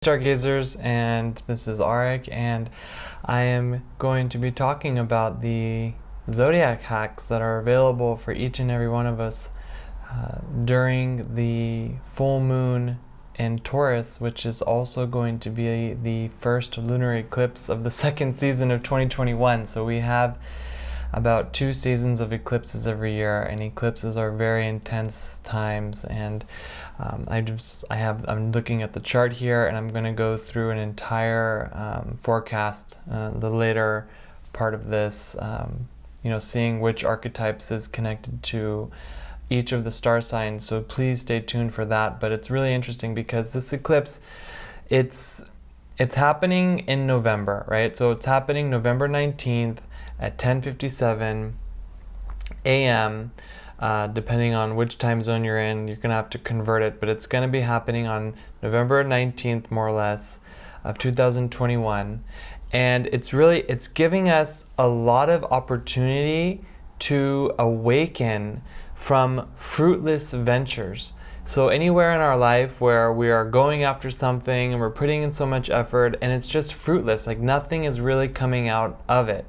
Stargazers, and this is Arik, and I am going to be talking about the Zodiac hacks that are available for each and every one of us during the full moon in Taurus, which is also going to be the first lunar eclipse of the second season of 2021. So we have about 2 seasons of eclipses every year, and eclipses are very intense times. And I'm looking at the chart here, and I'm going to go through an entire forecast, the later part of this, seeing which archetypes is connected to each of the star signs. So please stay tuned for that. But it's really interesting because this eclipse, it's happening in November, right? So it's happening November 19th at 10:57 a.m. Depending on which time zone you're in, you're gonna have to convert it, but it's gonna be happening on November 19th, more or less, of 2021. And it's giving us a lot of opportunity to awaken from fruitless ventures. So anywhere in our life where we are going after something and we're putting in so much effort and it's just fruitless, like nothing is really coming out of it.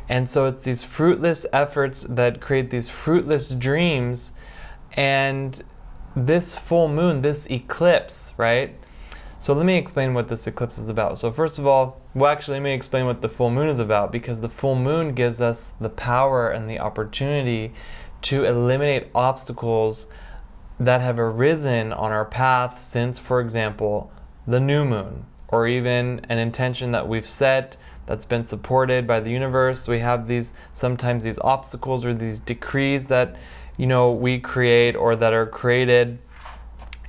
And so it's these fruitless efforts that create these fruitless dreams. And this full moon, this eclipse, right? So let me explain what this eclipse is about. So first of all, let me explain what the full moon is about, because the full moon gives us the power and the opportunity to eliminate obstacles that have arisen on our path since, for example, the new moon, or even an intention that we've set that's been supported by the universe. We have sometimes these obstacles or these decrees that we create or that are created.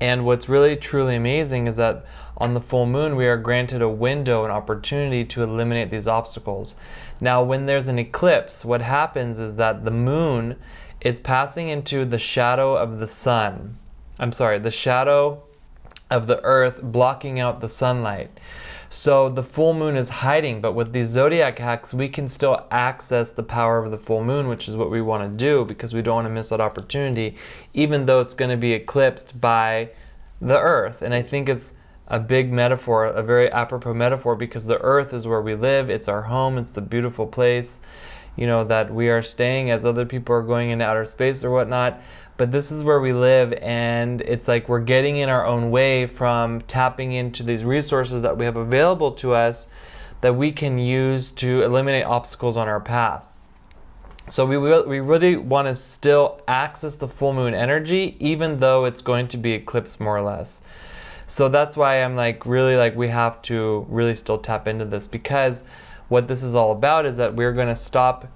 And what's really truly amazing is that on the full moon we are granted a window, an opportunity to eliminate these obstacles. Now when there's an eclipse, what happens is that the moon is passing into the shadow of the sun. The shadow of the earth, blocking out the sunlight. So the full moon is hiding, but with these zodiac hacks, we can still access the power of the full moon, which is what we want to do because we don't want to miss that opportunity, even though it's going to be eclipsed by the earth. And I think it's a big metaphor, a very apropos metaphor, because the earth is where we live. It's our home. It's the beautiful place, that we are staying as other people are going into outer space or whatnot. But this is where we live, and it's like we're getting in our own way from tapping into these resources that we have available to us that we can use to eliminate obstacles on our path. So we really want to still access the full moon energy, even though it's going to be eclipsed more or less. So that's why I'm we have to really still tap into this, because what this is all about is that we're going to stop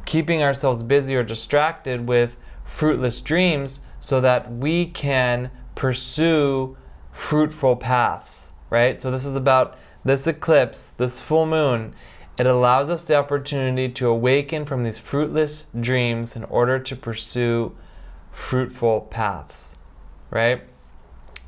keeping ourselves busy or distracted with fruitless dreams so that we can pursue fruitful paths, right? So this is about this eclipse, this full moon. It allows us the opportunity to awaken from these fruitless dreams in order to pursue fruitful paths, right?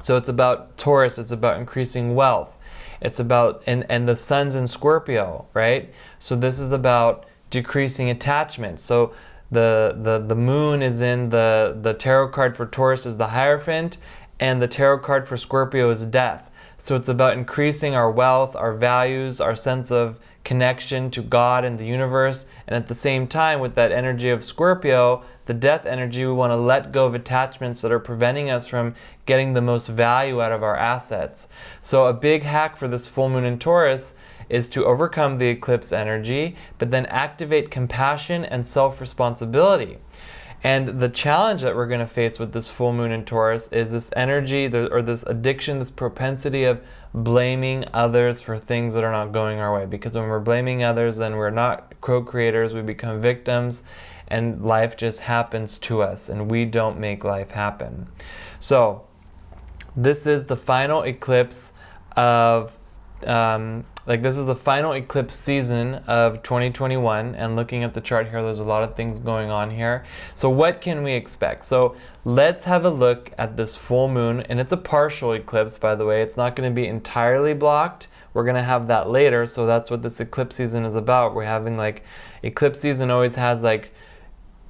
So it's about Taurus, it's about increasing wealth. It's about, and the sun's in Scorpio, right? So this is about decreasing attachment. So the moon is in the tarot card for Taurus is the Hierophant, and the tarot card for Scorpio is death. So it's about increasing our wealth, our values, our sense of connection to God and the universe. And at the same time, with that energy of Scorpio, the death energy, we want to let go of attachments that are preventing us from getting the most value out of our assets. So a big hack for this full moon in Taurus is to overcome the eclipse energy, but then activate compassion and self-responsibility. And the challenge that we're going to face with this full moon in Taurus is this energy, or this addiction, this propensity of blaming others for things that are not going our way. Because when we're blaming others, then we're not co-creators, we become victims, and life just happens to us, and we don't make life happen. So this is the final eclipse of this is the final eclipse season of 2021, and looking at the chart here, there's a lot of things going on here. So what can we expect? So let's have a look at this full moon, and it's a partial eclipse, by the way. It's not going to be entirely blocked. We're going to have that later, so that's what this eclipse season is about. We're having eclipse season always has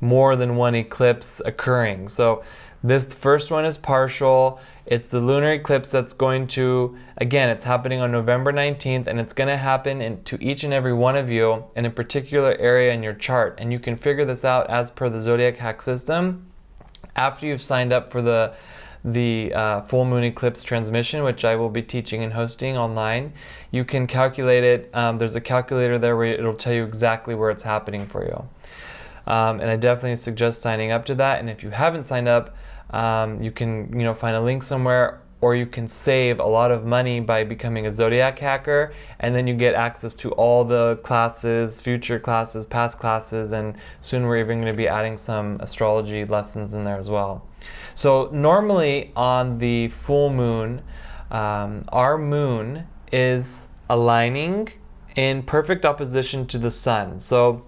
more than one eclipse occurring. So this first one is partial. It's the lunar eclipse that's going to, again, it's happening on November 19th, and it's going to happen to each and every one of you in a particular area in your chart. And you can figure this out as per the Zodiac hack system after you've signed up for the full moon eclipse transmission, which I will be teaching and hosting online. You can calculate it. There's a calculator there where it'll tell you exactly where it's happening for you. And I definitely suggest signing up to that. And if you haven't signed up, you can find a link somewhere, or you can save a lot of money by becoming a Zodiac hacker, and then you get access to all the classes, future classes, past classes, and soon we're even going to be adding some astrology lessons in there as well. So normally on the full moon, our moon is aligning in perfect opposition to the sun. So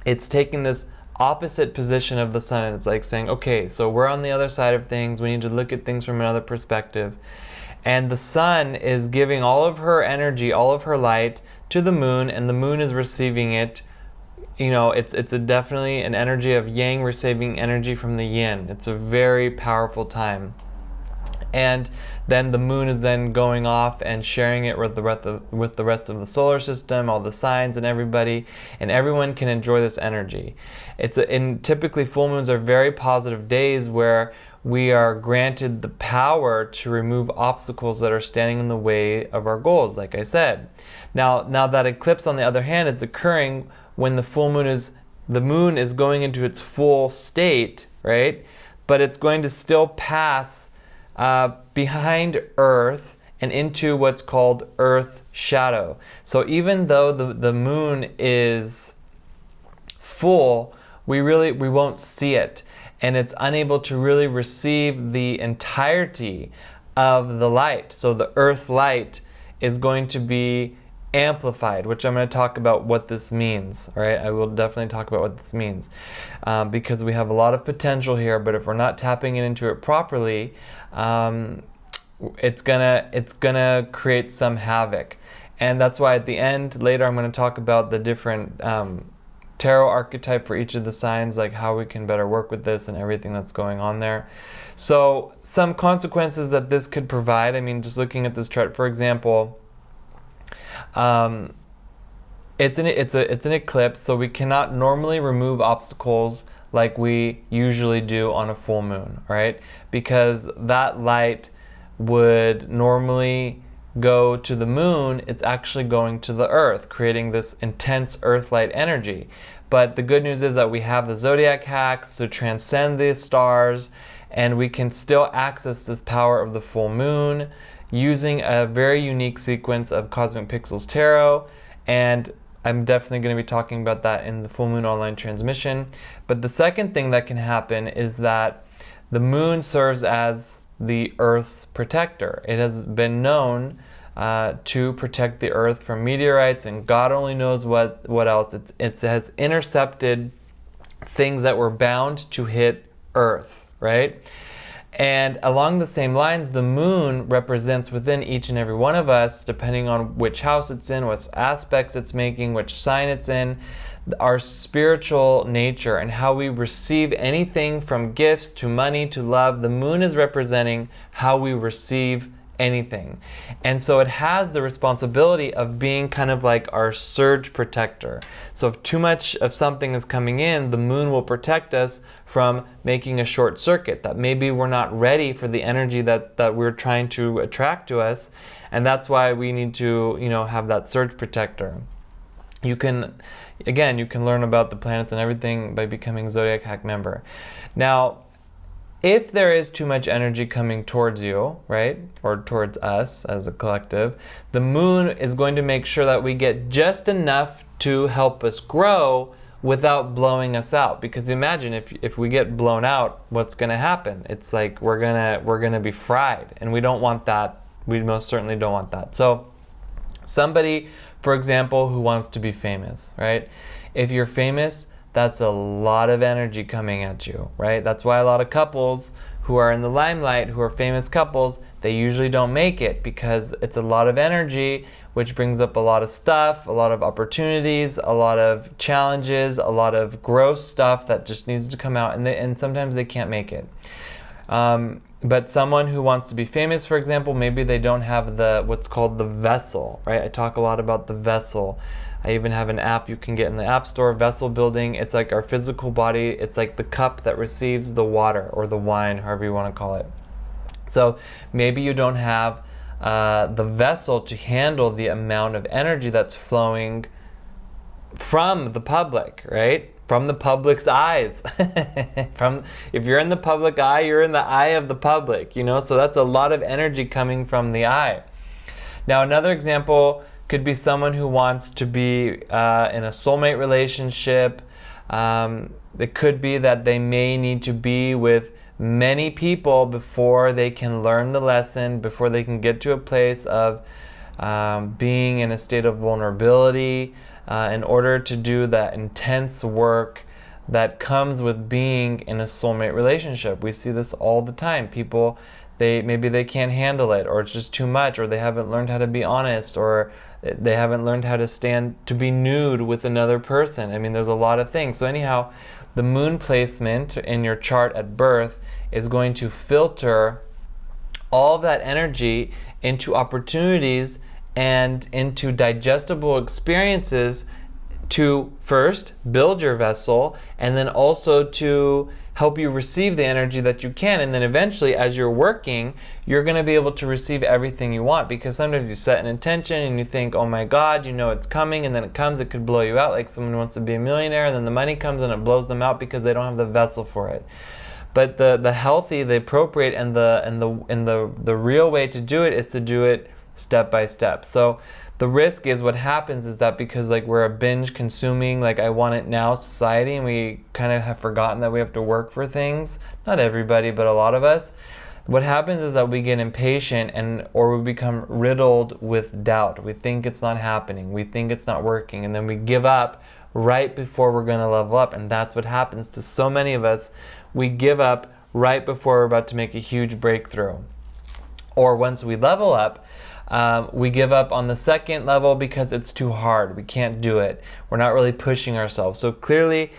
it's taking this opposite position of the sun, and it's like saying, okay, so we're on the other side of things, we need to look at things from another perspective. And the sun is giving all of her energy, all of her light to the moon, and the moon is receiving it. It's definitely an energy of yang receiving energy from the yin. It's a very powerful time. And then the moon is then going off and sharing it with the rest of the solar system, all the signs and everybody, and everyone can enjoy this energy. And typically full moons are very positive days where we are granted the power to remove obstacles that are standing in the way of our goals, like I said. Now that eclipse, on the other hand, is occurring when the moon is going into its full state, right? But it's going to still pass behind Earth and into what's called Earth shadow. So even though the moon is full, we won't see it, and it's unable to really receive the entirety of the light. So the Earth light is going to be amplified, which I'm going to talk about what this means. All right, I will definitely talk about what this means, because we have a lot of potential here, but if we're not tapping into it properly, it's gonna create some havoc. And that's why at the end, later, I'm going to talk about the different tarot archetype for each of the signs, like how we can better work with this and everything that's going on there. So some consequences that this could provide, I mean, just looking at this chart, for example, it's an eclipse, so we cannot normally remove obstacles like we usually do on a full moon, right? Because that light would normally go to the moon, it's actually going to the earth, creating this intense earth light energy. But the good news is that we have the Zodiac hacks to transcend the stars, and we can still access this power of the full moon using a very unique sequence of Cosmic Pixels Tarot. And I'm definitely going to be talking about that in the full moon online transmission. But the second thing that can happen is that the moon serves as the Earth's protector. It has been known to protect the Earth from meteorites, and God only knows what else. It has intercepted things that were bound to hit Earth, right? And along the same lines, the moon represents within each and every one of us, depending on which house it's in, what aspects it's making, which sign it's in, our spiritual nature and how we receive anything from gifts to money to love. The moon is representing how we receive anything. And so it has the responsibility of being kind of like our surge protector. So if too much of something is coming in, the moon will protect us from making a short circuit, that maybe we're not ready for the energy that we're trying to attract to us. And that's why we need to, have that surge protector. You can learn about the planets and everything by becoming a Zodiac Hack member. Now, if there is too much energy coming towards you, right, or towards us as a collective, the moon is going to make sure that we get just enough to help us grow without blowing us out. Because imagine if we get blown out, what's going to happen? It's like we're gonna be fried, and we don't want that. We most certainly don't want that. So somebody, for example, who wants to be famous, right? If you're famous, that's a lot of energy coming at you, right? That's why a lot of couples who are in the limelight, who are famous couples, they usually don't make it, because it's a lot of energy, which brings up a lot of stuff, a lot of opportunities, a lot of challenges, a lot of gross stuff that just needs to come out, and sometimes they can't make it. But someone who wants to be famous, for example, maybe they don't have the what's called the vessel, right? I talk a lot about the vessel. I even have an app you can get in the App Store, Vessel Building. It's like our physical body. It's like the cup that receives the water or the wine, however you want to call it. So maybe you don't have the vessel to handle the amount of energy that's flowing from the public, right? From the public's eyes. If you're in the public eye, you're in the eye of the public, you know? So that's a lot of energy coming from the eye. Now, another example could be someone who wants to be in a soulmate relationship. It could be that they may need to be with many people before they can learn the lesson, before they can get to a place of being in a state of vulnerability, in order to do that intense work that comes with being in a soulmate relationship. We see this all the time. People, maybe they can't handle it, or it's just too much, or they haven't learned how to be honest, or they haven't learned how to be nude with another person. I mean, there's a lot of things. So anyhow, the moon placement in your chart at birth is going to filter all of that energy into opportunities and into digestible experiences to first build your vessel, and then also to help you receive the energy that you can. And then eventually, as you're working, you're going to be able to receive everything you want, because sometimes you set an intention and you think, oh my God, you know it's coming, and then it comes, it could blow you out. Like someone wants to be a millionaire, and then the money comes and it blows them out because they don't have the vessel for it. But the healthy, the appropriate, and the real way to do it is to do it step by step. So the risk is, what happens is that because like we're a binge consuming, like I want it now society, and we kind of have forgotten that we have to work for things. Not everybody, but a lot of us. What happens is that we get impatient, or we become riddled with doubt. We think it's not happening. We think it's not working. And then we give up right before we're going to level up. And that's what happens to so many of us. We give up right before we're about to make a huge breakthrough. Or once we level up, we give up on the second level because it's too hard. We can't do it. We're not really pushing ourselves. So clearly,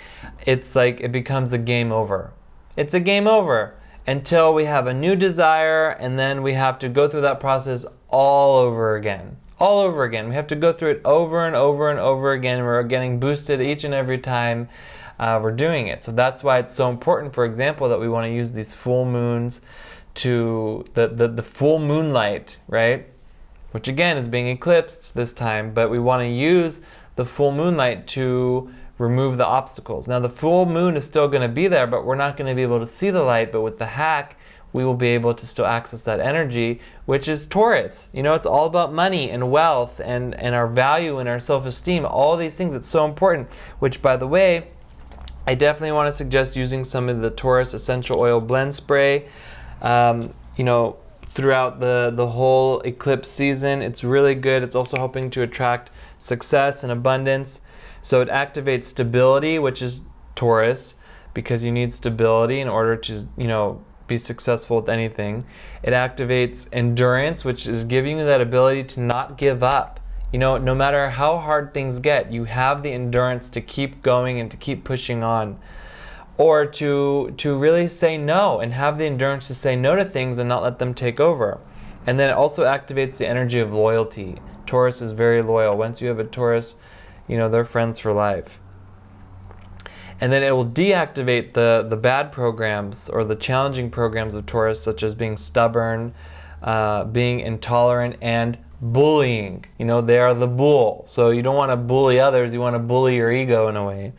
it's like it becomes a game over. It's a game over until we have a new desire, and then we have to go through that process all over again. All over again. We have to go through it over and over and over again. We're getting boosted each and every time we're doing it. So that's why it's so important, for example, that we want to use these full moons to the full moonlight, right? Which again is being eclipsed this time, but we want to use the full moonlight to remove the obstacles. Now the full moon is still going to be there, but we're not going to be able to see the light. But with the hack, we will be able to still access that energy, which is Taurus. You know, it's all about money and wealth and our value and our self-esteem, all these things. It's so important, which by the way, I definitely want to suggest using some of the Taurus essential oil blend spray. You know, throughout the whole eclipse season. It's really good. It's also helping to attract success and abundance. So it activates stability, which is Taurus, because you need stability in order to, you know, be successful with anything. It activates endurance, which is giving you that ability to not give up. You know, no matter how hard things get, you have the endurance to keep going and to keep pushing on. Or to really say no and have the endurance to say no to things and not let them take over. And then it also activates the energy of loyalty. Taurus is very loyal. Once you have a Taurus, you know, they're friends for life. And then it will deactivate the bad programs or the challenging programs of Taurus, such as being stubborn, being intolerant, and bullying. You know, they are the bull. So you don't want to bully others, you want to bully your ego in a way.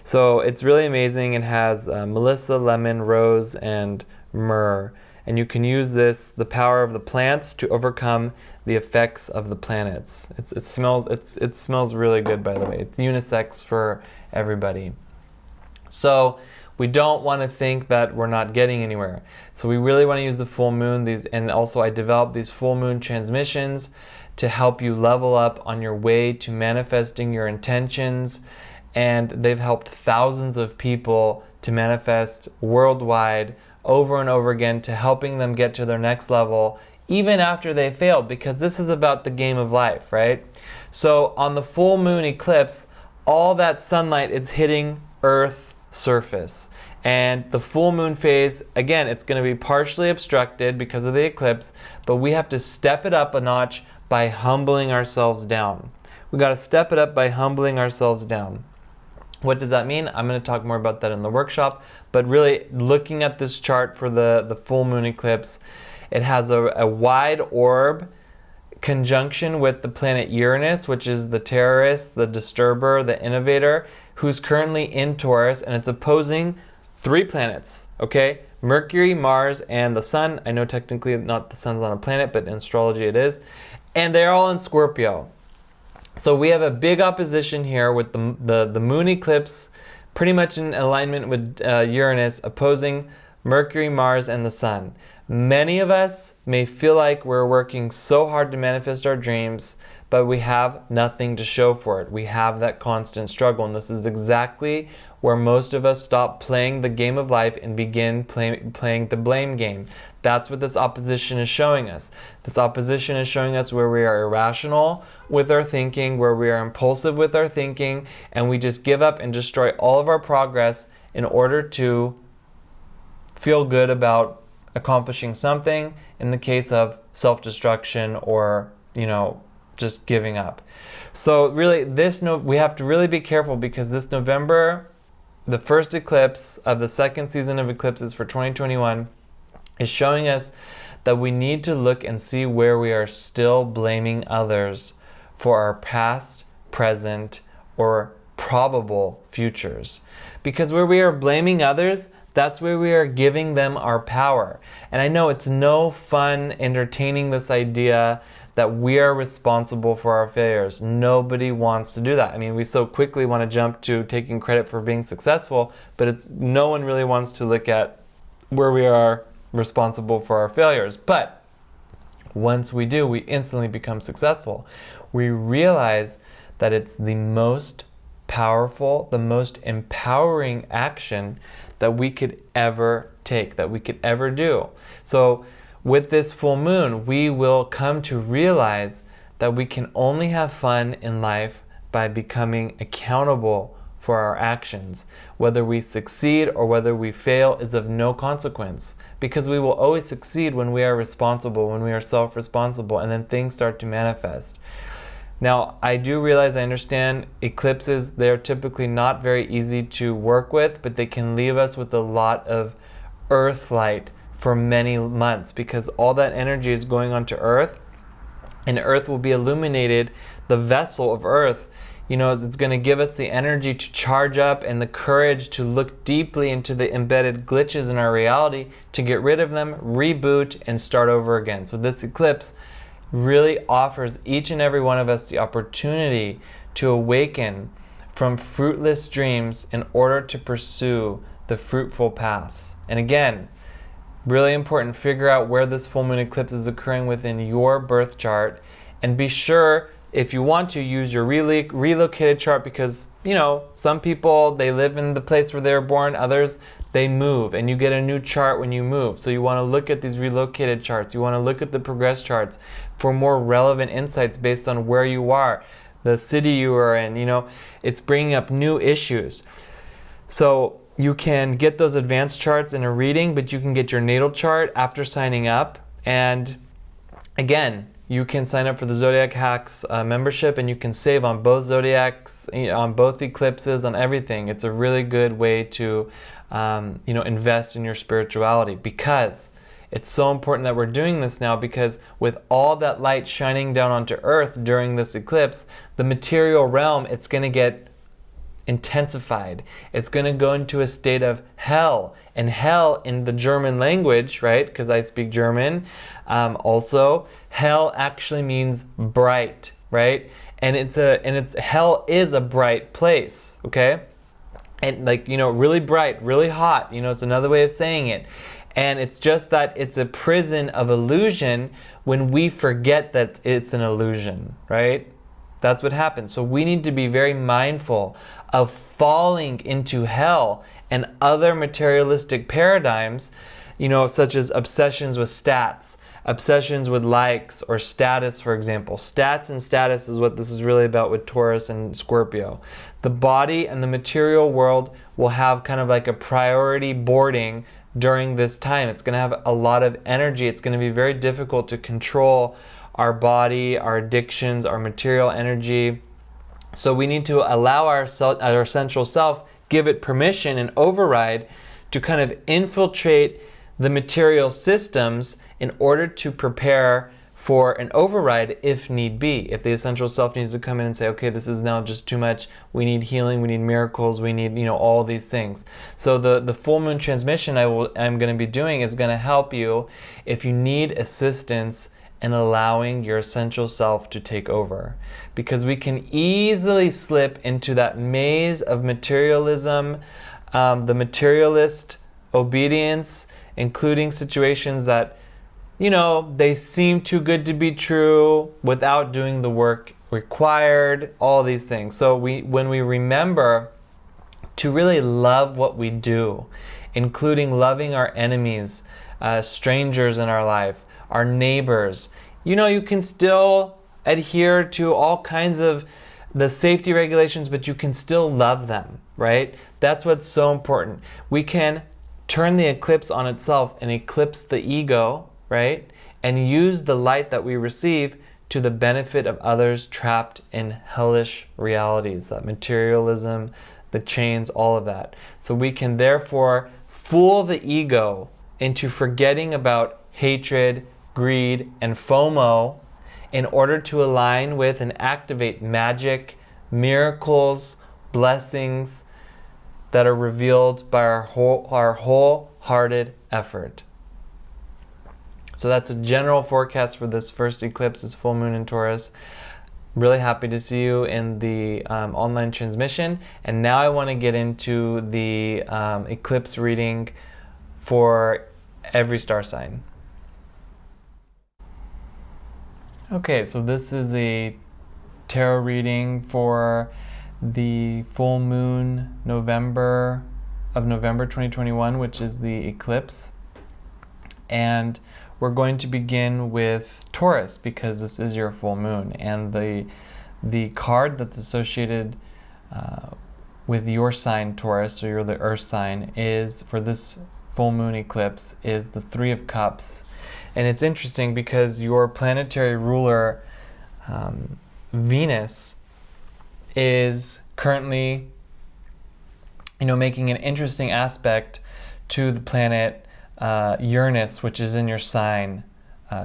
So it's really amazing. It has melissa, lemon, rose, and myrrh. And you can use this, the power of the plants, to overcome the effects of the planets. It smells really good, by the way. It's unisex for everybody. So we don't want to think that we're not getting anywhere. So we really want to use the full moon. And also I developed these full moon transmissions to help you level up on your way to manifesting your intentions. And they've helped thousands of people to manifest worldwide over and over again, to helping them get to their next level even after they failed, because this is about the game of life, right? So on the full moon eclipse, all that sunlight is hitting Earth surface, And the full moon phase, again, it's going to be partially obstructed because of the eclipse, but we have to step it up a notch by humbling ourselves down. We got to step it up by humbling ourselves down. What does that mean? I'm going to talk more about that in the workshop, but really looking at this chart for the full moon eclipse, it has a wide orb conjunction with the planet Uranus, which is the terrorist, the disturber, the innovator, who's currently in Taurus, and it's opposing 3 planets, okay? Mercury, Mars, and the Sun. I know technically not the Sun's on a planet, but in astrology it is. And they're all in Scorpio. So we have a big opposition here with the moon eclipse pretty much in alignment with Uranus opposing Mercury, Mars, and the Sun. Many of us may feel like we're working so hard to manifest our dreams, but we have nothing to show for it. We have that constant struggle, and this is exactly where most of us stop playing the game of life and begin playing the blame game. That's what this opposition is showing us. This opposition is showing us where we are irrational with our thinking, where we are impulsive with our thinking, and we just give up and destroy all of our progress in order to feel good about accomplishing something, in the case of self-destruction or, just giving up. So really, we have to really be careful, because this November, the first eclipse of the second season of eclipses for 2021, is showing us that we need to look and see where we are still blaming others for our past, present, or probable futures. Because where we are blaming others, that's where we are giving them our power. And I know it's no fun entertaining this idea that we are responsible for our failures. Nobody wants to do that. I mean, we so quickly want to jump to taking credit for being successful, but no one really wants to look at where we are responsible for our failures. But once we do, we instantly become successful. We realize that it's the most powerful, the most empowering action that we could ever take, that we could ever do. So with this full moon, we will come to realize that we can only have fun in life by becoming accountable for our actions. Whether we succeed or whether we fail is of no consequence, because we will always succeed when we are responsible, when we are self-responsible, and then things start to manifest. Now, I do realize, I understand eclipses, they're typically not very easy to work with, but they can leave us with a lot of earth light for many months, because all that energy is going onto Earth, and Earth will be illuminated. The vessel of Earth, it's going to give us the energy to charge up and the courage to look deeply into the embedded glitches in our reality, to get rid of them, reboot, and start over again. So this eclipse really offers each and every one of us the opportunity to awaken from fruitless dreams in order to pursue the fruitful paths. And again, really important, figure out where this full moon eclipse is occurring within your birth chart, and be sure, if you want to, use your relocated chart, because some people, they live in the place where they were born, others they move, and you get a new chart when you move. So you want to look at these relocated charts, you want to look at the progress charts for more relevant insights based on where you are, the city you are in. It's bringing up new issues. So you can get those advanced charts in a reading, but you can get your natal chart after signing up. And again, you can sign up for the Zodiac Hacks membership, and you can save on both Zodiacs, on both eclipses, on everything. It's a really good way to invest in your spirituality, because it's so important that we're doing this now, because with all that light shining down onto Earth during this eclipse, the material realm, it's going to get intensified. It's going to go into a state of hell. And hell in the German language, right, because I speak German, also, hell actually means bright, right? And hell is a bright place, okay? And really bright, really hot, it's another way of saying it. And it's just that it's a prison of illusion when we forget that it's an illusion, right? That's what happens. So we need to be very mindful of falling into hell and other materialistic paradigms, such as obsessions with stats, obsessions with likes or status, for example. Stats and status is what this is really about with Taurus and Scorpio. The body and the material world will have kind of like a priority boarding during this time. It's going to have a lot of energy. It's going to be very difficult to control our body, our addictions, our material energy. So we need to allow our essential self, give it permission and override to kind of infiltrate the material systems in order to prepare for an override if need be. If the essential self needs to come in and say, okay, this is now just too much, we need healing, we need miracles, we need, all these things. So the full moon transmission I'm going to be doing is going to help you if you need assistance in allowing your essential self to take over. Because we can easily slip into that maze of materialism, the materialist obedience, including situations that they seem too good to be true without doing the work required, all these things. So when we remember to really love what we do, including loving our enemies, strangers in our life, our neighbors, you can still adhere to all kinds of the safety regulations, but you can still love them, right? That's what's so important. We can turn the eclipse on itself and eclipse the ego, right? And use the light that we receive to the benefit of others trapped in hellish realities, that materialism, the chains, all of that. So we can therefore fool the ego into forgetting about hatred, greed, and FOMO in order to align with and activate magic, miracles, blessings that are revealed by our wholehearted effort. So that's a general forecast for this first eclipse, this full moon in Taurus. Really happy to see you in the online transmission. And now I want to get into the eclipse reading for every star sign. Okay, so this is a tarot reading for the full moon November 2021, which is the eclipse. And we're going to begin with Taurus because this is your full moon, and the card that's associated with your sign Taurus, so you're the earth sign, is for this full moon eclipse is the Three of Cups. And it's interesting because your planetary ruler Venus is currently making an interesting aspect to the planet Uranus, which is in your sign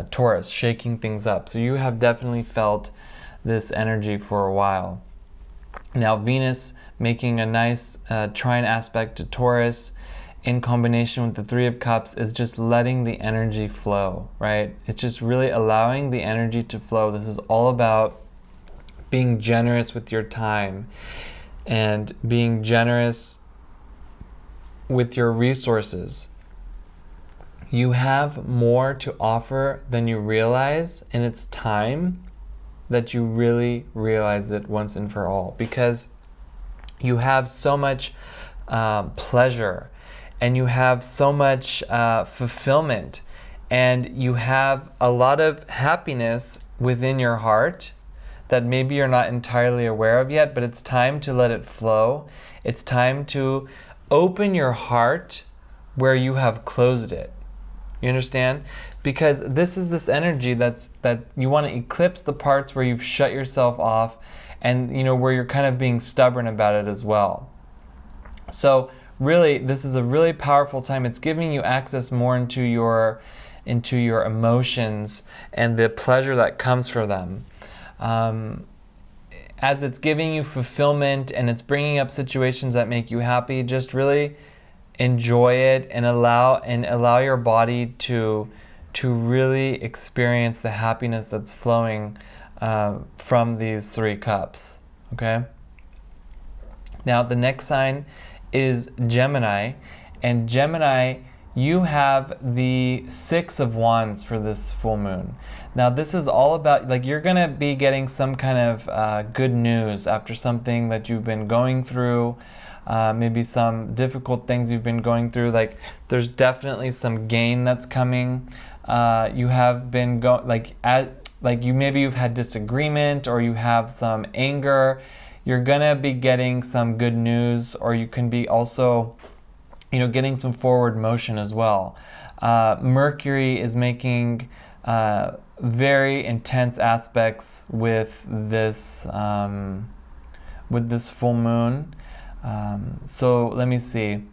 Taurus, shaking things up. So you have definitely felt this energy for a while. Now Venus making a nice trine aspect to Taurus in combination with the Three of Cups is just letting the energy flow, right? It's just really allowing the energy to flow. This is all about being generous with your time and being generous with your resources. You have more to offer than you realize, and it's time that you really realize it once and for all, because you have so much pleasure, and you have so much fulfillment, and you have a lot of happiness within your heart that maybe you're not entirely aware of yet, but it's time to let it flow. It's time to open your heart where you have closed it. You understand? Because this is this energy that you want to eclipse the parts where you've shut yourself off, and where you're kind of being stubborn about it as well. So really, this is a really powerful time. It's giving you access more into your emotions and the pleasure that comes from them. As it's giving you fulfillment and it's bringing up situations that make you happy, just really enjoy it and allow your body to really experience the happiness that's flowing from these three cups. Okay? Now the next sign is Gemini, and Gemini, you have the Six of Wands for this full moon. Now this is all about, you're gonna be getting some kind of good news after something that you've been going through, maybe some difficult things you've been going through. There's definitely some gain that's coming. you have been you've had disagreement, or you have some anger, you're gonna be getting some good news, or you can be also, getting some forward motion as well. Mercury is making very intense aspects with this full moon. So let me see.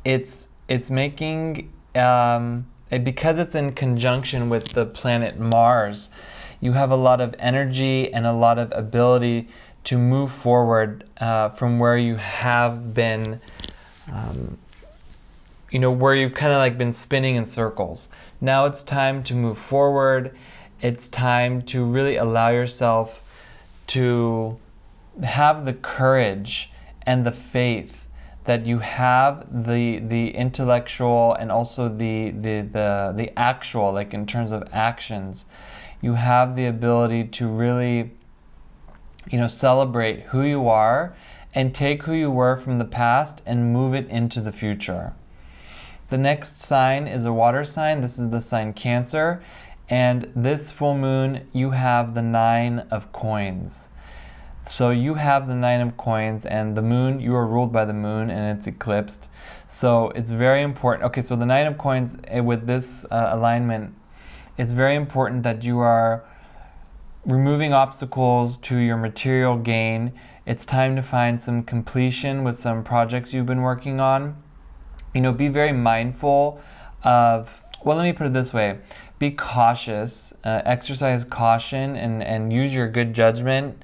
It's making because it's in conjunction with the planet Mars, you have a lot of energy and a lot of ability to move forward from where you have been, where you've kind of like been spinning in circles. Now it's time to move forward. It's time to really allow yourself to have the courage and the faith that you have the intellectual and also the actual, like in terms of actions, you have the ability to really, celebrate who you are and take who you were from the past and move it into the future. The next sign is a water sign. This is the sign Cancer, and this full moon you have the 9 of coins. So you have the 9 of coins, and the moon, you are ruled by the moon, and it's eclipsed. So it's very important. Okay, so the 9 of coins with this alignment, it's very important that you are removing obstacles to your material gain. It's time to find some completion with some projects you've been working on. Be very mindful of, well, let me put it this way. Be cautious, exercise caution, and use your good judgment.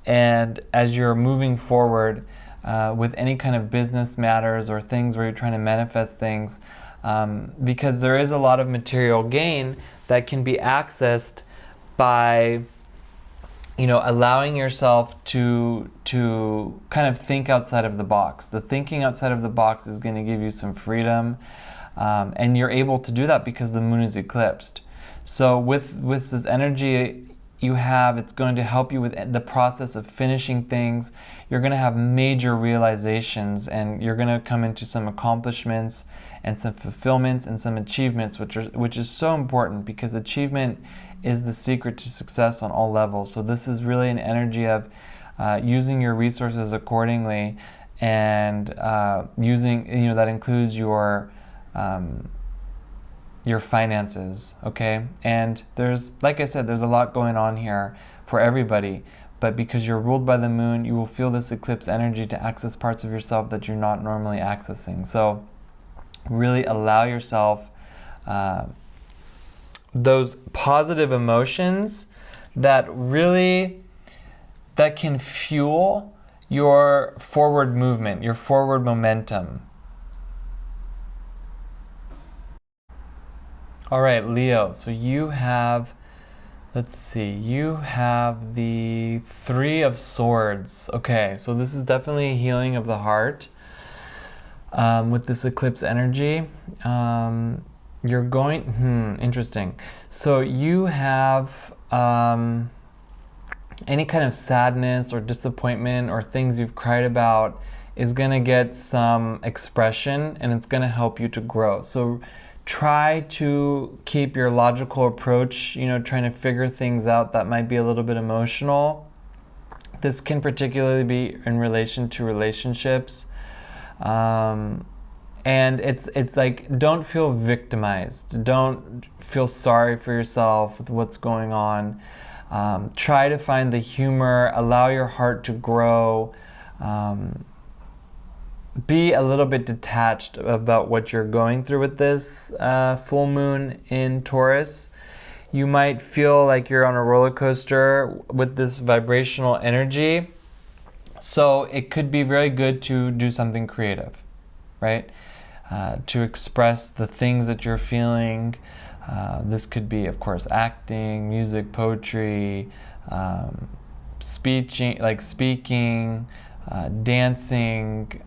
And as you're moving forward with any kind of business matters or things where you're trying to manifest things, because there is a lot of material gain that can be accessed by, allowing yourself to kind of think outside of the box. The thinking outside of the box is going to give you some freedom, and you're able to do that because the moon is eclipsed. So with this energy you have, it's going to help you with the process of finishing things. You're going to have major realizations, and you're going to come into some accomplishments and some fulfillments and some achievements, which is so important, because achievement is the secret to success on all levels. So this is really an energy of using your resources accordingly, and using, that includes your finances, okay? And there's, like I said, there's a lot going on here for everybody, but because you're ruled by the moon, you will feel this eclipse energy to access parts of yourself that you're not normally accessing. So really allow yourself those positive emotions that can fuel your forward movement, your forward momentum. All right, Leo, so you have, you have the 3 of Swords. Okay, so this is definitely a healing of the heart with this eclipse energy. You're going, interesting. So you have any kind of sadness or disappointment or things you've cried about is going to get some expression, and it's going to help you to grow. So try to keep your logical approach, trying to figure things out that might be a little bit emotional. This can particularly be in relation to relationships. And it's like, don't feel victimized. Don't feel sorry for yourself with what's going on. Try to find the humor, allow your heart to grow. Be a little bit detached about what you're going through with this full moon in Taurus. You might feel like you're on a roller coaster with this vibrational energy. So it could be very good to do something creative, right? To express the things that you're feeling. This could be, of course, acting, music, poetry, speaking, dancing,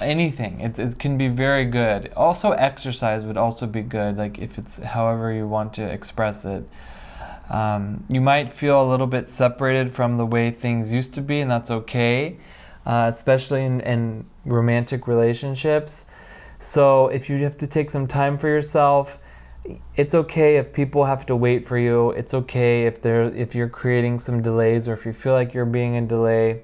anything. It can be very good. Also, exercise would also be good, like if it's however you want to express it. You might feel a little bit separated from the way things used to be, and that's okay, especially in romantic relationships. So if you have to take some time for yourself, it's okay if people have to wait for you. It's okay if you're creating some delays, or if you feel like you're being in delay.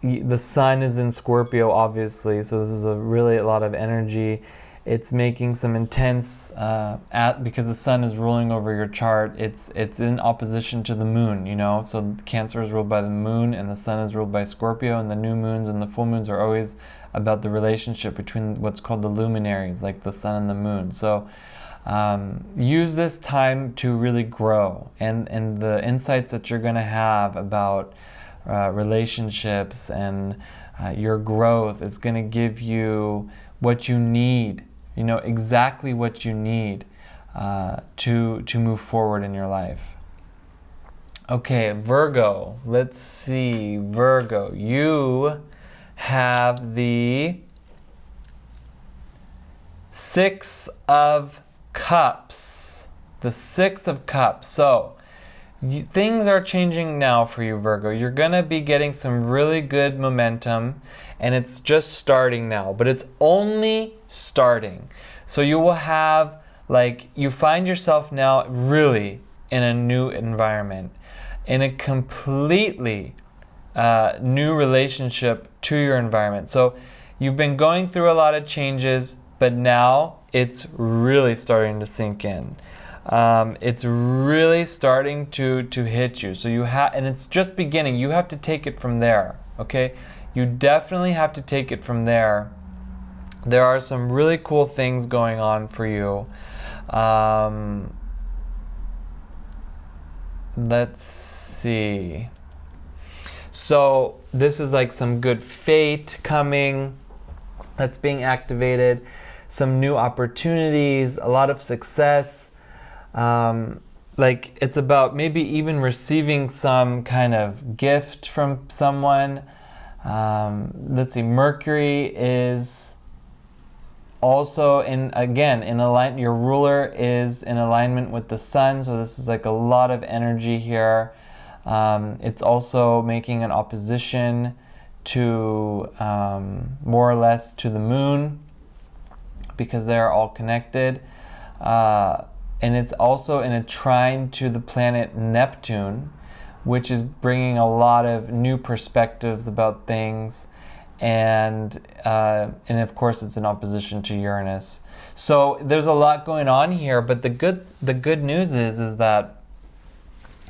The sun is in Scorpio, obviously, so this is a lot of energy. It's making some intense, because the sun is ruling over your chart. It's in opposition to the moon, you know. So Cancer is ruled by the moon, and the sun is ruled by Scorpio. And the new moons and the full moons are always about the relationship between what's called the luminaries, like the sun and the moon. So use this time to really grow, and the insights that you're going to have about relationships and your growth is going to give you what you need, you know, exactly what you need to move forward in your life. Okay, Virgo, let's see. Virgo, you have the Six of Cups. The Six of Cups. So things are changing now for you, Virgo. You're going to be getting some really good momentum, and it's just starting now, but it's only starting. So you will have, you find yourself now really in a new environment, in a completely new relationship to your environment. So you've been going through a lot of changes, but now it's really starting to sink in. It's really starting to hit you. So and it's just beginning. You have to take it from there, okay? You definitely have to take it from there. There are some really cool things going on for you. Let's see. So this is like some good fate coming that's being activated, some new opportunities, a lot of success. It's about maybe even receiving some kind of gift from someone. Let's see, Mercury is also in alignment. Your ruler is in alignment with the sun, so this is like a lot of energy here. It's also making an opposition to more or less to the moon, because they are all connected. And it's also in a trine to the planet Neptune, which is bringing a lot of new perspectives about things. And of course, it's in opposition to Uranus. So there's a lot going on here, but the good news is that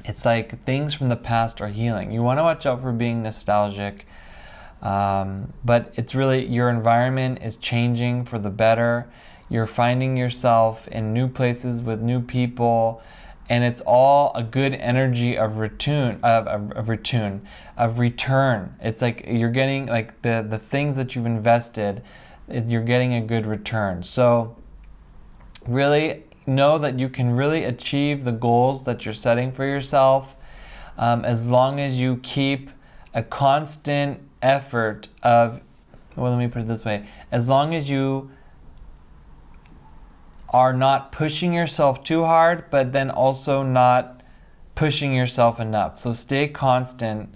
it's like things from the past are healing. You want to watch out for being nostalgic, but it's really, your environment is changing for the better. You're finding yourself in new places with new people, and it's all a good energy of return. It's like you're getting, like, the things that you've invested, you're getting a good return. So really know that you can really achieve the goals that you're setting for yourself, as long as you keep a constant effort of, let me put it this way, as long as you are not pushing yourself too hard, but then also not pushing yourself enough. So stay constant.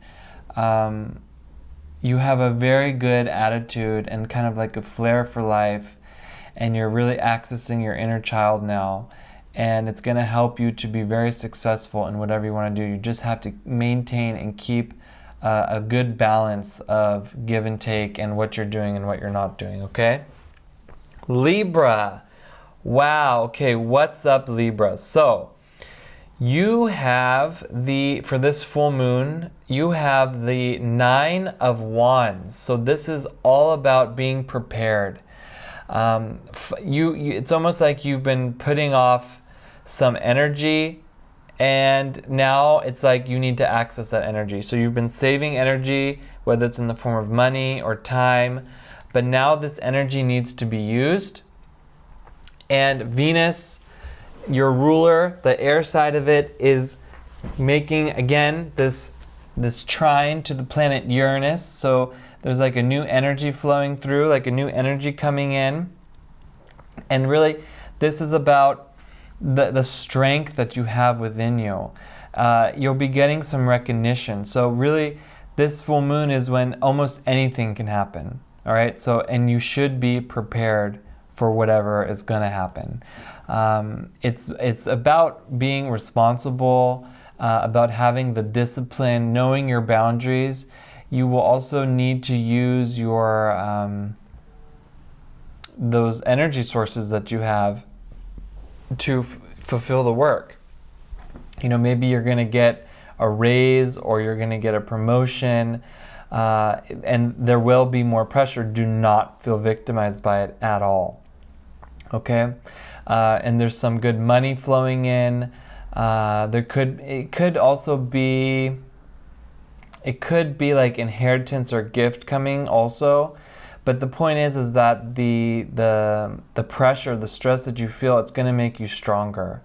You have a very good attitude and kind of like a flair for life, and you're really accessing your inner child now, and it's going to help you to be very successful in whatever you want to do. You just have to maintain and keep a good balance of give and take, and what you're doing and what you're not doing, okay? Libra. Wow, okay, what's up, Libra? So, you have for this full moon, you have the 9 of Wands. So this is all about being prepared. It's almost like you've been putting off some energy, and now it's like you need to access that energy. So you've been saving energy, whether it's in the form of money or time, but now this energy needs to be used. And Venus, your ruler, the air side of it, is making, again, this trine to the planet Uranus. So there's like a new energy flowing through, like a new energy coming in. And really, this is about the strength that you have within you. You'll be getting some recognition. So really, this full moon is when almost anything can happen. All right, so, and you should be prepared for whatever is going to happen. It's about being responsible, about having the discipline, knowing your boundaries. You will also need to use your those energy sources that you have to fulfill the work. You know, maybe you're going to get a raise or you're going to get a promotion, and there will be more pressure. Do not feel victimized by it at all. Okay? And there's some good money flowing in. It could also be, it could be like inheritance or gift coming also. But the point is that the pressure, the stress that you feel, it's going to make you stronger.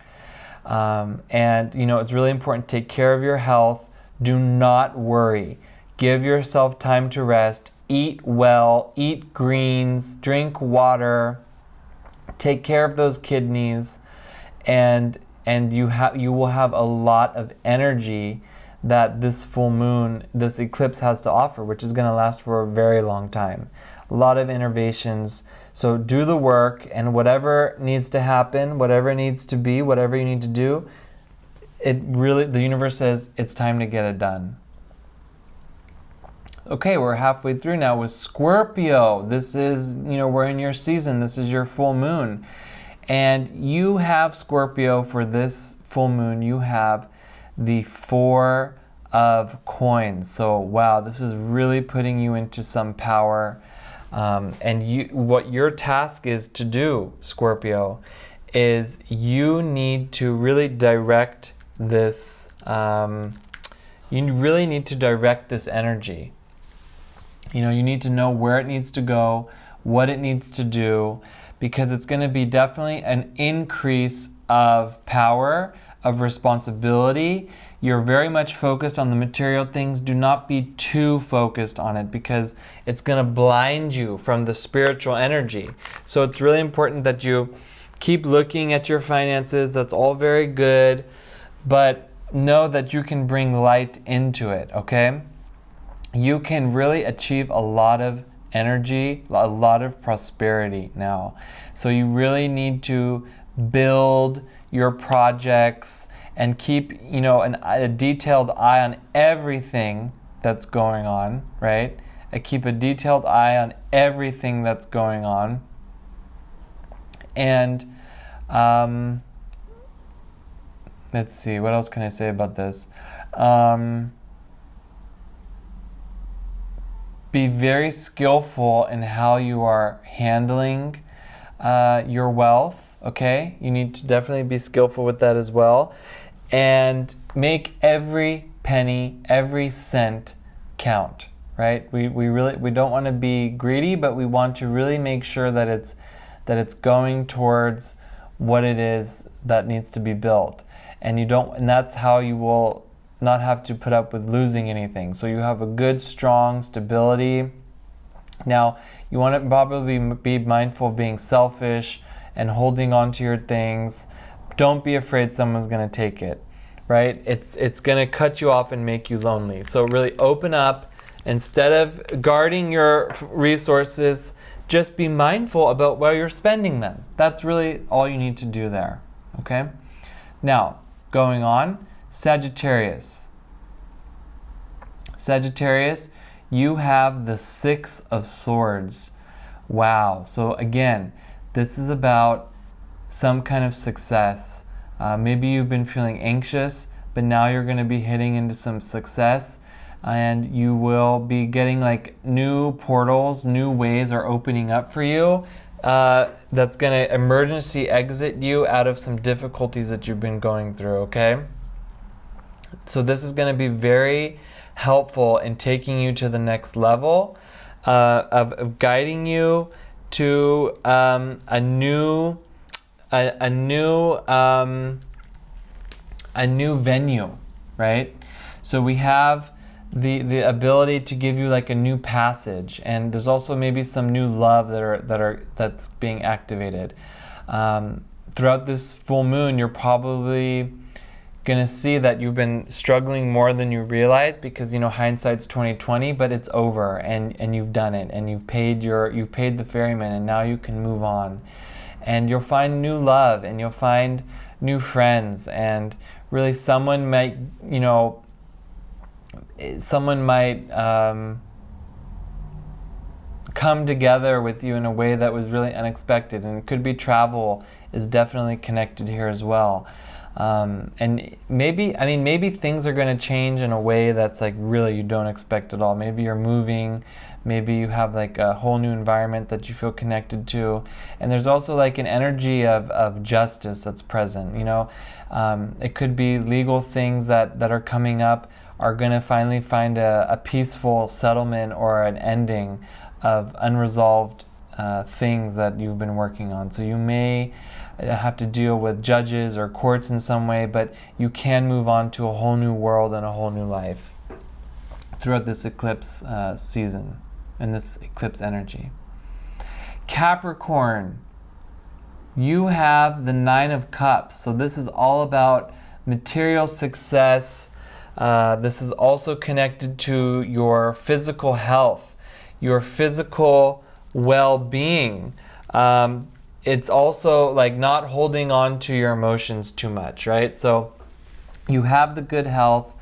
And, you know, it's really important to take care of your health. Do not worry. Give yourself time to rest. Eat well. Eat greens. Drink water. Take care of those kidneys. And you will have a lot of energy that this full moon, this eclipse has to offer, which is going to last for a very long time. A lot of innovations. So do the work, and whatever needs to happen, whatever needs to be, whatever you need to do, the universe says it's time to get it done. Okay, we're halfway through now with Scorpio. This is, you know, we're in your season. This is your full moon. And you have, Scorpio, for this full moon, you have the 4 of coins. So, wow, this is really putting you into some power. And what your task is to do, Scorpio, is you need to really direct this. You really need to direct this energy. You know, you need to know where it needs to go, what it needs to do, because it's going to be definitely an increase of power, of responsibility. You're very much focused on the material things. Do not be too focused on it, because it's going to blind you from the spiritual energy. So it's really important that you keep looking at your finances. That's all very good, but know that you can bring light into it, okay? You can really achieve a lot of energy, a lot of prosperity now. So you really need to build your projects and keep, you know, a detailed eye on everything that's going on, right? Keep a detailed eye on everything that's going on. And let's see, what else can I say about this? Be very skillful in how you are handling your wealth, okay? You need to definitely be skillful with that as well. And make every penny, every cent count, right? We don't want to be greedy, but we want to really make sure that it's going towards what it is that needs to be built. And that's how you will not have to put up with losing anything. So you have a good, strong stability. Now, you want to probably be mindful of being selfish and holding on to your things. Don't be afraid someone's going to take it, right? It's going to cut you off and make you lonely. So really open up. Instead of guarding your resources, just be mindful about where you're spending them. That's really all you need to do there, okay? Now, going on, Sagittarius. Sagittarius, you have the 6 of Swords. Wow. So again, this is about some kind of success. Maybe you've been feeling anxious, but now you're going to be hitting into some success, and you will be getting like new portals, new ways are opening up for you. That's going to emergency exit you out of some difficulties that you've been going through, okay? So this is going to be very helpful in taking you to the next level, of guiding you to a new venue, right? So we have the ability to give you like a new passage, and there's also maybe some new love that's being activated. Throughout this full moon, you're probably gonna see that you've been struggling more than you realize, because, you know, hindsight's 2020, but it's over, and you've done it, and you've paid the ferryman, and now you can move on. And you'll find new love, and you'll find new friends, and really someone might come together with you in a way that was really unexpected, and it could be travel is definitely connected here as well. And maybe things are going to change in a way that's like really you don't expect at all. Maybe you're moving, maybe you have like a whole new environment that you feel connected to, and there's also like an energy of justice that's present, you know. It could be legal things that are coming up are going to finally find a peaceful settlement or an ending of unresolved things that you've been working on. So you may have to deal with judges or courts in some way, but you can move on to a whole new world and a whole new life throughout this eclipse season and this eclipse energy. Capricorn, you have the 9 of Cups. So this is all about material success. This is also connected to your physical health, your physical well-being. It's also like not holding on to your emotions too much, right? So you have the good health,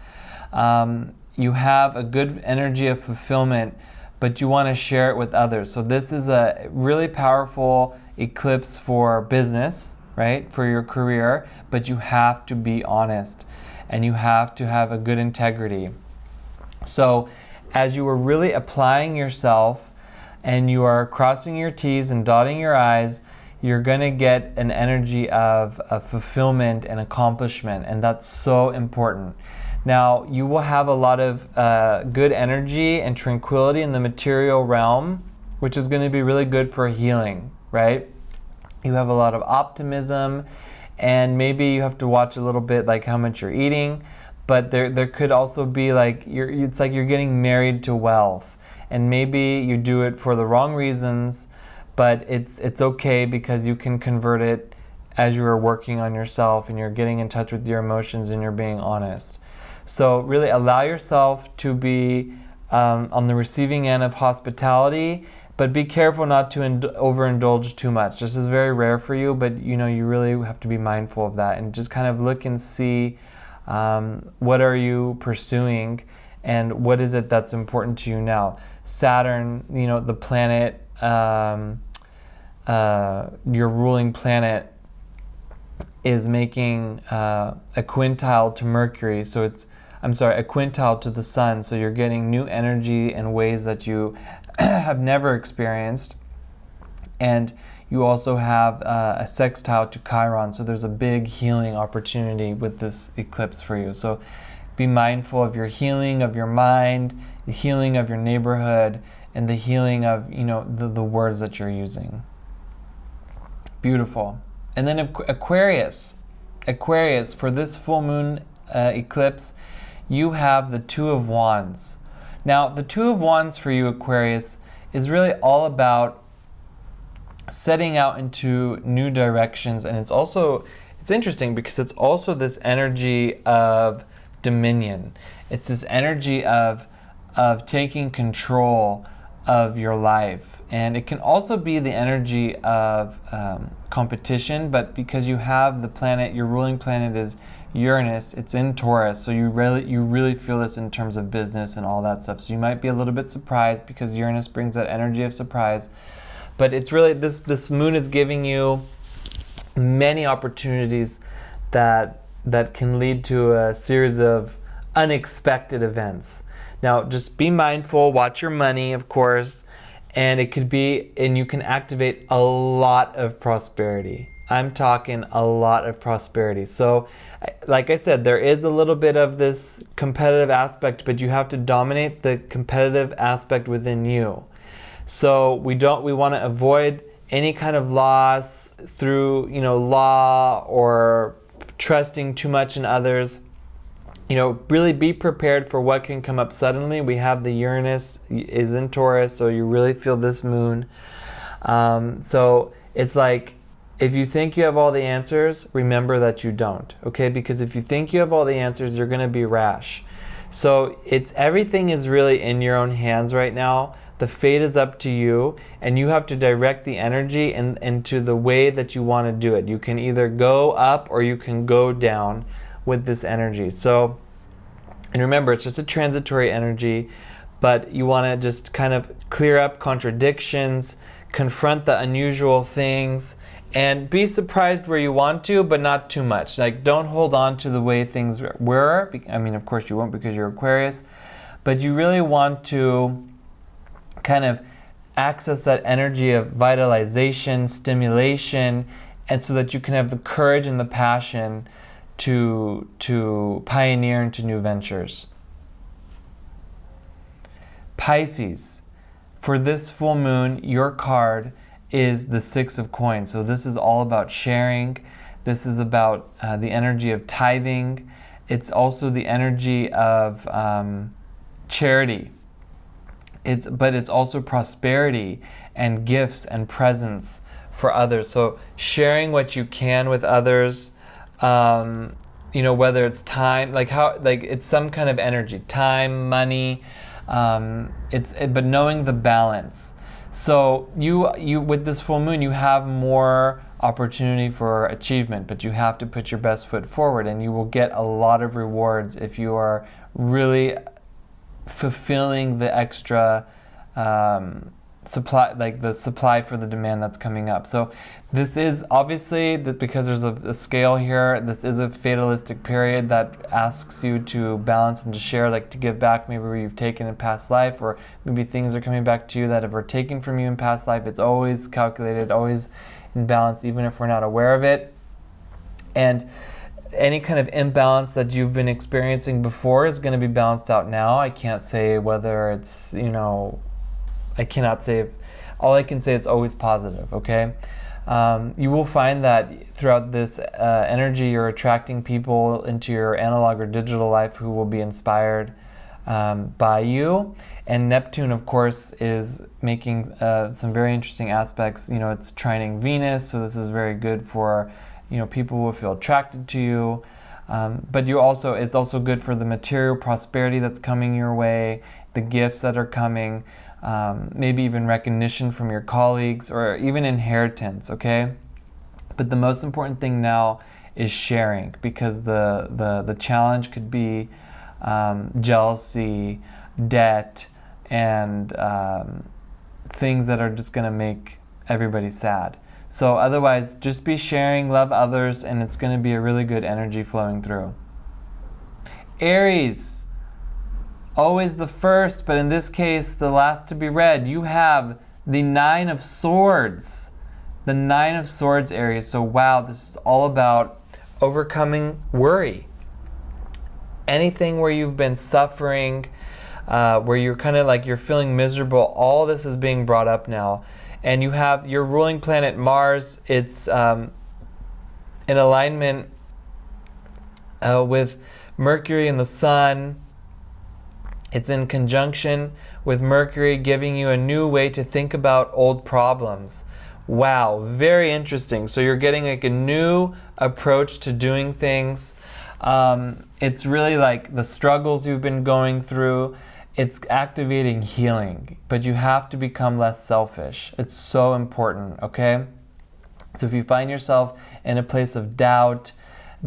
you have a good energy of fulfillment, but you want to share it with others. So this is a really powerful eclipse for business, right? For your career, but you have to be honest, and you have to have a good integrity. So as you are really applying yourself, and you are crossing your T's and dotting your I's, you're going to get an energy of fulfillment and accomplishment, and that's so important. Now, you will have a lot of good energy and tranquility in the material realm, which is going to be really good for healing, right? You have a lot of optimism, and maybe you have to watch a little bit like how much you're eating, but there could also be like, it's like you're getting married to wealth. And maybe you do it for the wrong reasons, but it's okay, because you can convert it as you are working on yourself and you're getting in touch with your emotions and you're being honest. So really allow yourself to be on the receiving end of hospitality, but be careful not to overindulge too much. This is very rare for you, but you know, you really have to be mindful of that, and just kind of look and see what are you pursuing and what is it that's important to you now. Saturn, you know, the planet, your ruling planet, is making a quintile to Mercury. So a quintile to the Sun. So you're getting new energy in ways that you have never experienced. And you also have a sextile to Chiron. So there's a big healing opportunity with this eclipse for you. So be mindful of your healing of your mind, the healing of your neighborhood, and the healing of, you know, the words that you're using. Beautiful. And then Aquarius, for this full moon eclipse, you have the 2 of Wands. Now, the 2 of Wands for you, Aquarius, is really all about setting out into new directions, and it's interesting because it's also this energy of dominion. It's this energy of taking control of your life, and it can also be the energy of competition, but because you have the planet, your ruling planet is Uranus, it's in Taurus, so you really feel this in terms of business and all that stuff. So you might be a little bit surprised because Uranus brings that energy of surprise, but it's really this moon is giving you many opportunities that can lead to a series of unexpected events. Now, just be mindful, watch your money, of course, and you can activate a lot of prosperity. I'm talking a lot of prosperity. So, like I said, there is a little bit of this competitive aspect, but you have to dominate the competitive aspect within you. So we want to avoid any kind of loss through, you know, law or trusting too much in others. You know, really be prepared for what can come up suddenly. We have the Uranus is in Taurus, so you really feel this moon. So it's like If you think you have all the answers, remember that you don't, okay? Because if you think you have all the answers, you're going to be rash. So everything is really in your own hands right now. The fate is up to you, and you have to direct the energy into the way that you want to do it. You can either go up or you can go down with this energy. So, and remember, it's just a transitory energy, but you want to just kind of clear up contradictions, confront the unusual things, and be surprised where you want to, but not too much. Like, don't hold on to the way things were. I mean, of course you won't because you're Aquarius, but you really want to kind of access that energy of vitalization, stimulation, and so that you can have the courage and the passion to pioneer into new ventures. Pisces, for this full moon, your card is the Six of Coins. So this is all about sharing. This is about the energy of tithing. It's also the energy of charity. But it's also prosperity and gifts and presents for others. So sharing what you can with others, whether it's time, it's some kind of energy, time, money, but knowing the balance. So you with this full moon, you have more opportunity for achievement, but you have to put your best foot forward, and you will get a lot of rewards if you are really fulfilling the extra supply, like the supply for the demand that's coming up. So this is obviously, because there's a scale here, this is a fatalistic period that asks you to balance and to share, like to give back maybe where you've taken in past life, or maybe things are coming back to you that were taken from you in past life. It's always calculated, always in balance, even if we're not aware of it. And any kind of imbalance that you've been experiencing before is going to be balanced out now. I can't say whether it's, I cannot say, all I can say, it's always positive, okay? You will find that throughout this energy, you're attracting people into your analog or digital life who will be inspired by you. And Neptune, of course, is making some very interesting aspects. It's trining Venus, so this is very good for, people will feel attracted to you. But it's also good for the material prosperity that's coming your way, the gifts that are coming, maybe even recognition from your colleagues, or even inheritance, okay? But the most important thing now is sharing, because the challenge could be jealousy, debt, and things that are just going to make everybody sad. So otherwise, just be sharing, love others, and it's going to be a really good energy flowing through. Aries, always the first, but in this case, the last to be read. You have the Nine of Swords. The Nine of Swords, Aries. So wow, this is all about overcoming worry. Anything where you've been suffering, where you're kind of like you're feeling miserable, all this is being brought up now. And you have your ruling planet Mars. It's in alignment with Mercury and the Sun. It's in conjunction with Mercury, giving you a new way to think about old problems. Wow, very interesting. So you're getting like a new approach to doing things. It's really like the struggles you've been going through. It's activating healing, but you have to become less selfish. It's so important, okay? So if you find yourself in a place of doubt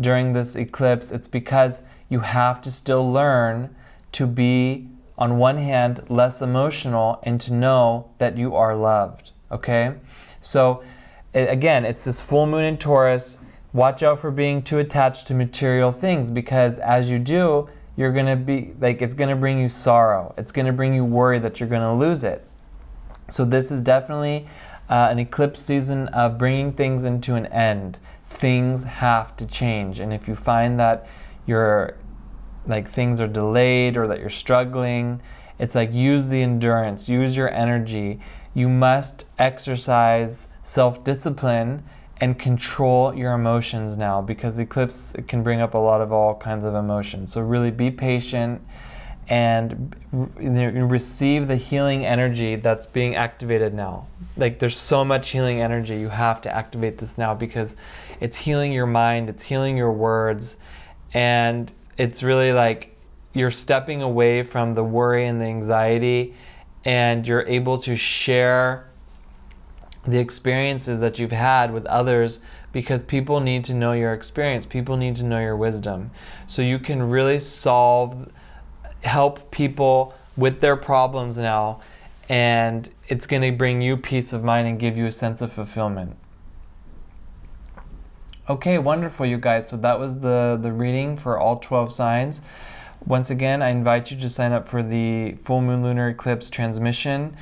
during this eclipse, it's because you have to still learn to be, on one hand, less emotional, and to know that you are loved, okay? So again, it's this full moon in Taurus. Watch out for being too attached to material things, because as you do, you're going to be, it's going to bring you sorrow. It's going to bring you worry that you're going to lose it. So this is definitely an eclipse season of bringing things into an end. Things have to change. And if you find that things are delayed, or that you're struggling, it's like, use the endurance, use your energy. You must exercise self-discipline and control your emotions now, because the eclipse, it can bring up a lot of all kinds of emotions. So really be patient and receive the healing energy that's being activated now. Like, there's so much healing energy. You have to activate this now because it's healing your mind, it's healing your words, and it's really like you're stepping away from the worry and the anxiety, and you're able to share the experiences that you've had with others, because people need to know your experience. People need to know your wisdom. So you can really help people with their problems now, and it's going to bring you peace of mind and give you a sense of fulfillment. Okay, wonderful, you guys. So that was the reading for all 12 signs. Once again, I invite you to sign up for the full moon lunar eclipse transmission.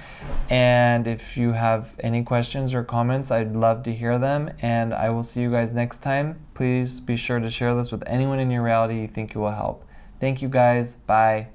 And if you have any questions or comments, I'd love to hear them. And I will see you guys next time. Please be sure to share this with anyone in your reality you think it will help. Thank you guys. Bye.